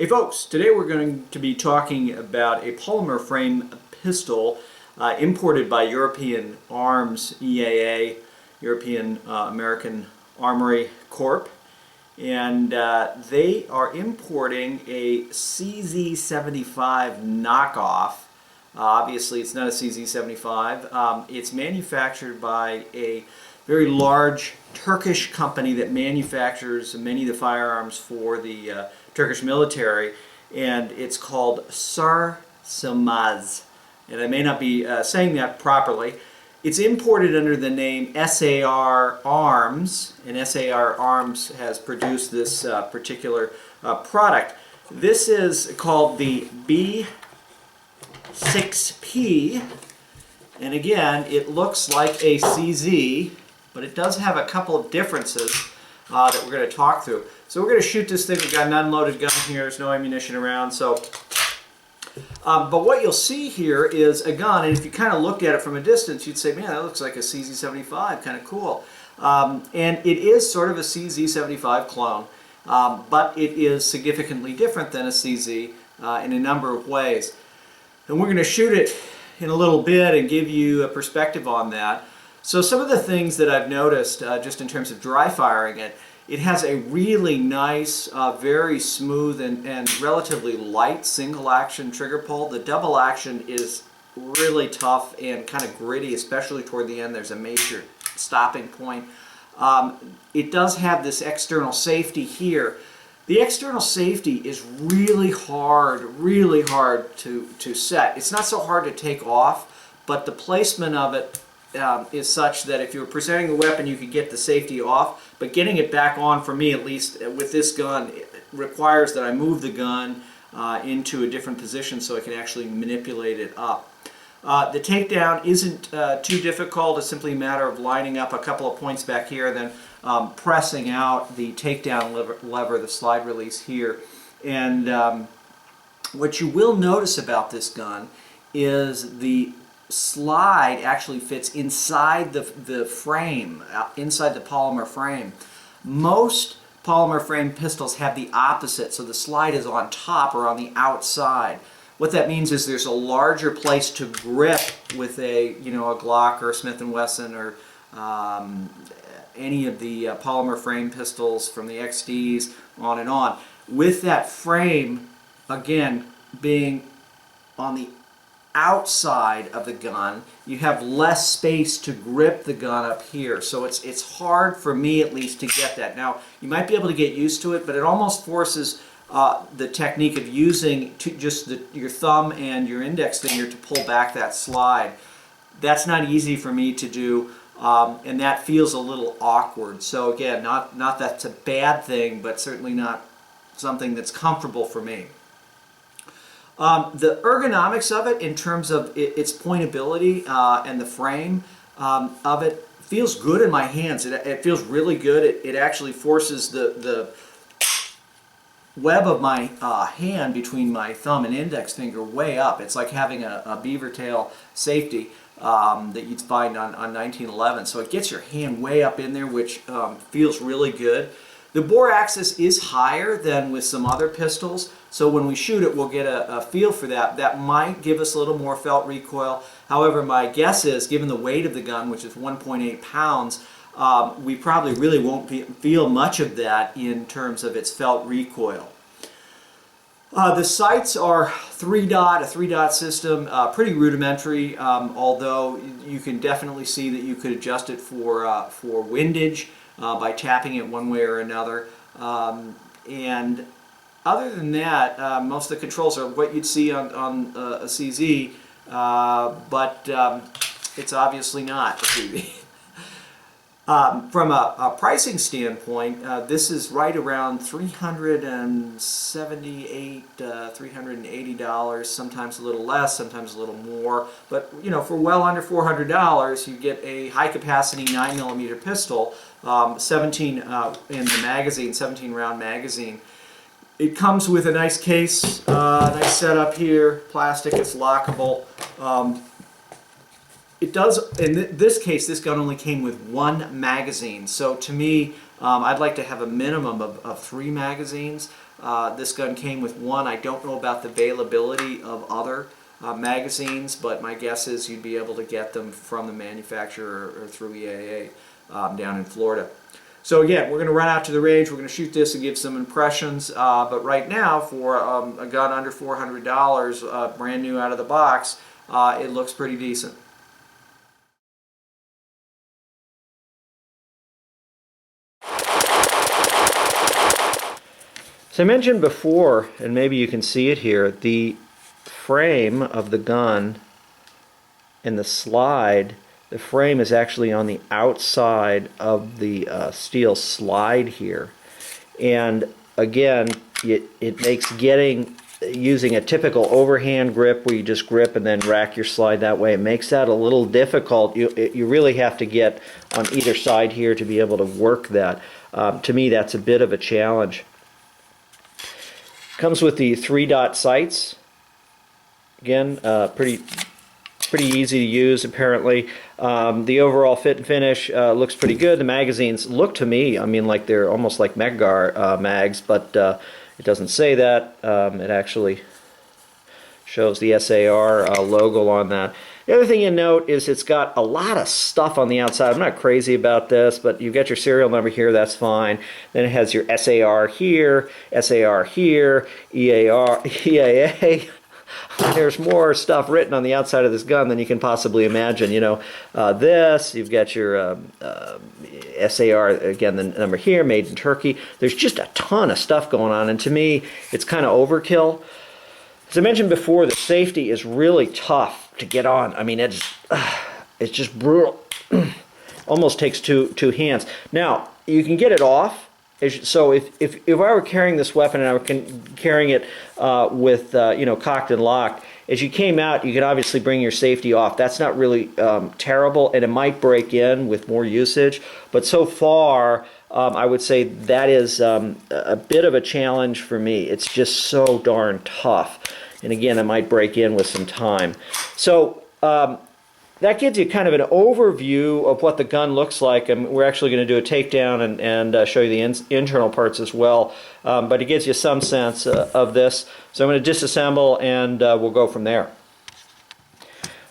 Hey folks, today we're going to be talking about a polymer frame pistol imported by European Arms EAA, European American Armory Corp. And they are importing a CZ75 knockoff. Obviously it's not a CZ75. It's manufactured by a very large Turkish company that manufactures many of the firearms for the Turkish military, and it's called SAR B6P. And I may not be saying that properly. It's imported under the name SAR Arms, and SAR Arms has produced this particular product. This is called the B6P, and again, it looks like a CZ, but it does have a couple of differences that we're going to talk through. So we're going to shoot this thing. We've got an unloaded gun here. There's no ammunition around. So, but what you'll see here is a gun, and if you kind of looked at it from a distance, you'd say, man, that looks like a CZ75, kind of cool. And it is sort of a CZ75 clone, but it is significantly different than a CZ in a number of ways. And we're going to shoot it in a little bit and give you a perspective on that. So some of the things that I've noticed just in terms of dry firing it, it has a really nice, very smooth and relatively light single action trigger pull. The double action is really tough and kind of gritty, especially toward the end. There's a major stopping point. It does have this external safety here. The external safety is really hard to set. It's not so hard to take off, but the placement of it is such that if you were presenting the weapon, you could get the safety off, but getting it back on, for me at least, with this gun, it requires that I move the gun into a different position so I can actually manipulate it up. The takedown isn't too difficult. It's simply a matter of lining up a couple of points back here, then pressing out the takedown lever, the slide release here. And what you will notice about this gun is the slide actually fits inside the frame, inside the polymer frame. Most polymer frame pistols have the opposite, so the slide is on top or on the outside. What that means is there's a larger place to grip with a Glock or a Smith & Wesson or any of the polymer frame pistols from the XDs on and on. With that frame, again, being on the outside of the gun, you have less space to grip the gun up here, so it's hard for me at least to get that. Now you might be able to get used to it, but it almost forces the technique of using your thumb and your index finger to pull back that slide. That's not easy for me to do, and that feels a little awkward. So again, not that's a bad thing, but certainly not something that's comfortable for me. The ergonomics of it, in terms of its pointability and the frame of it, feels good in my hands. It feels really good. It actually forces the web of my hand between my thumb and index finger way up. It's like having a beaver tail safety that you'd find on 1911. So it gets your hand way up in there, which feels really good. The bore axis is higher than with some other pistols, so when we shoot it, we'll get a feel for that. That might give us a little more felt recoil. However, my guess is, given the weight of the gun, which is 1.8 pounds, we probably really won't feel much of that in terms of its felt recoil. The sights are a 3-dot system, pretty rudimentary, although you can definitely see that you could adjust it for windage by tapping it one way or another. And other than that, most of the controls are what you'd see on a CZ, but it's obviously not a CZ. From a pricing standpoint, this is right around $378, $380, sometimes a little less, sometimes a little more. But for well under $400, you get a high-capacity 9mm pistol, 17 in the magazine, 17-round magazine. It comes with a nice case, nice setup here, plastic, it's lockable. It does, in this case, this gun only came with one magazine, so to me, I'd like to have a minimum of 3 magazines. This gun came with one. I don't know about the availability of other magazines, but my guess is you'd be able to get them from the manufacturer or through EAA down in Florida. So again, we're going to run out to the range, we're going to shoot this and give some impressions, but right now for a gun under $400, brand new out of the box, it looks pretty decent. So I mentioned before, and maybe you can see it here, the frame of the gun and the slide, the frame is actually on the outside of the steel slide here. And again, it makes using a typical overhand grip where you just grip and then rack your slide that way, it makes that a little difficult. You really have to get on either side here to be able to work that. To me, that's a bit of a challenge. Comes with the 3-dot sights. Again, pretty easy to use apparently. The overall fit and finish looks pretty good. The magazines look to me, I mean, like they're almost like Meggar mags, but it doesn't say that. It actually shows the SAR logo on that. The other thing you note is it's got a lot of stuff on the outside. I'm not crazy about this, but you've got your serial number here, that's fine. Then it has your SAR here, EAA. There's more stuff written on the outside of this gun than you can possibly imagine. You know, you've got your SAR, again, the number here, made in Turkey. There's just a ton of stuff going on, and to me, it's kind of overkill. As I mentioned before, the safety is really tough to get on. I mean, it's just brutal. Almost takes two hands. Now, you can get it off. So if I were carrying this weapon and I were carrying it with cocked and locked, as you came out, you could obviously bring your safety off. That's not really terrible, and it might break in with more usage. But so far, I would say that is a bit of a challenge for me. It's just so darn tough. And again, it might break in with some time. So that gives you kind of an overview of what the gun looks like. And we're actually going to do a takedown and show you the internal parts as well. But it gives you some sense of this. So I'm going to disassemble and we'll go from there.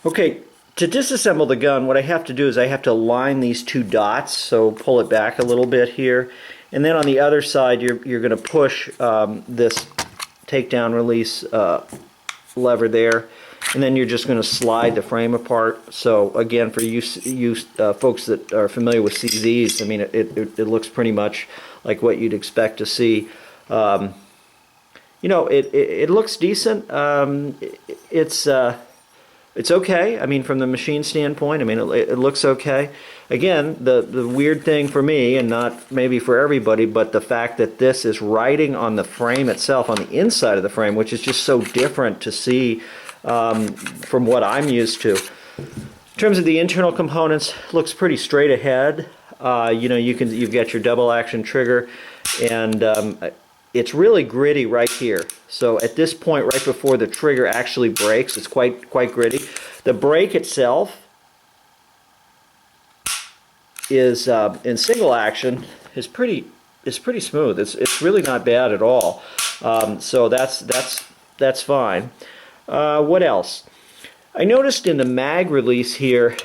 Okay, to disassemble the gun, what I have to do is I have to align these two dots. So pull it back a little bit here. And then on the other side, you're going to push this takedown release lever there. And then you're just going to slide the frame apart. So again, for you folks that are familiar with CZs, I mean, it looks pretty much like what you'd expect to see. It looks decent. It's okay. I mean, from the machine standpoint, I mean, it looks okay. Again, the weird thing for me, and not maybe for everybody, but the fact that this is riding on the frame itself, on the inside of the frame, which is just so different to see from what I'm used to. In terms of the internal components, looks pretty straight ahead. You've got your double action trigger, and it's really gritty right here. So at this point, right before the trigger actually breaks, it's quite gritty. The brake itself is in single action is pretty smooth. It's really not bad at all. So that's fine. What else? I noticed in the mag release here,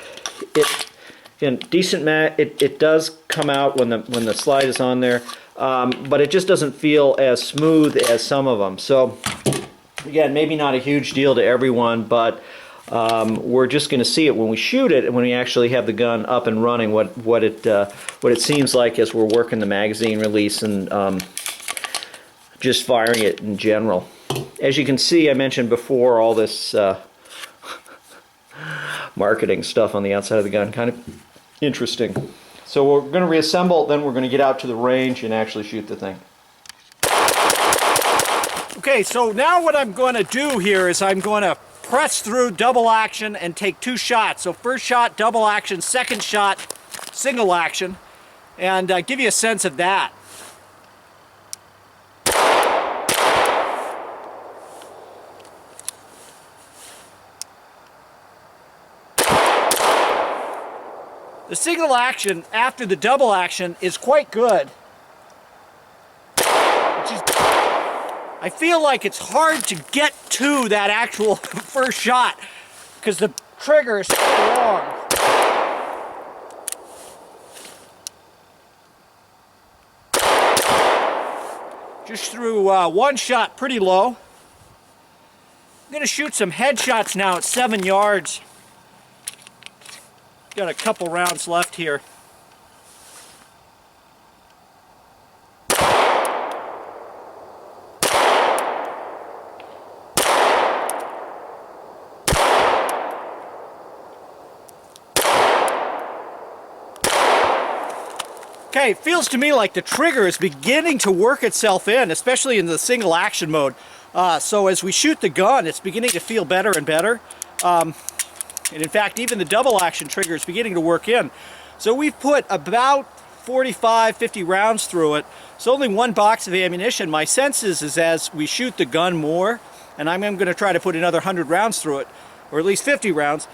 decent mag. It does come out when the slide is on there, but it just doesn't feel as smooth as some of them. So again, maybe not a huge deal to everyone, but we're just going to see it when we shoot it and when we actually have the gun up and running. What it seems like as we're working the magazine release and just firing it in general. As you can see, I mentioned before all this marketing stuff on the outside of the gun, kind of interesting. So we're going to reassemble, then we're going to get out to the range and actually shoot the thing. Okay, so now what I'm going to do here is I'm going to press through double action and take 2 shots. So first shot, double action, second shot, single action, and give you a sense of that. The single action after the double action is quite good. I feel like it's hard to get to that actual first shot because the trigger is so long. Just threw one shot pretty low. I'm going to shoot some headshots now at 7 yards. Got a couple rounds left here. Okay, it feels to me like the trigger is beginning to work itself in, especially in the single action mode. So as we shoot the gun, it's beginning to feel better and better. And in fact, even the double action trigger is beginning to work in. So we've put about 45, 50 rounds through it. It's only one box of ammunition. My sense is as we shoot the gun more, and I'm going to try to put another 100 rounds through it, or at least 50 rounds,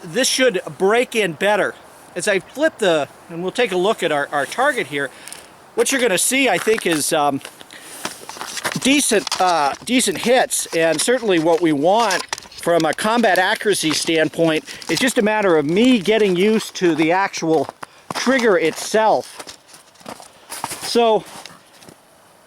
this should break in better. As I flip and we'll take a look at our target here, what you're going to see, I think, is decent hits, and certainly what we want from a combat accuracy standpoint is just a matter of me getting used to the actual trigger itself. So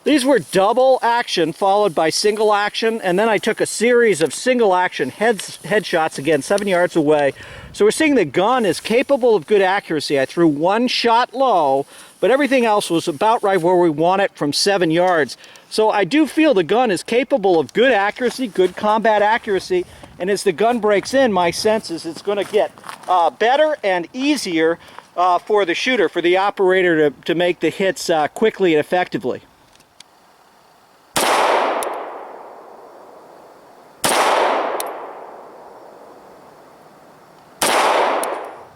these were double action followed by single action, and then I took a series of single action headshots, again 7 yards away. So we're seeing the gun is capable of good accuracy. I threw one shot low, but everything else was about right where we want it from 7 yards. So I do feel the gun is capable of good accuracy, good combat accuracy, and as the gun breaks in, my sense is it's going to get better and easier for the shooter, for the operator to make the hits quickly and effectively.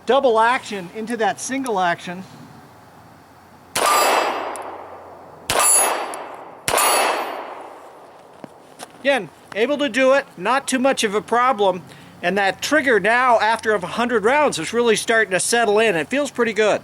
Double action into that single action. Again, able to do it, not too much of a problem, and that trigger now after 100 rounds is really starting to settle in. It feels pretty good.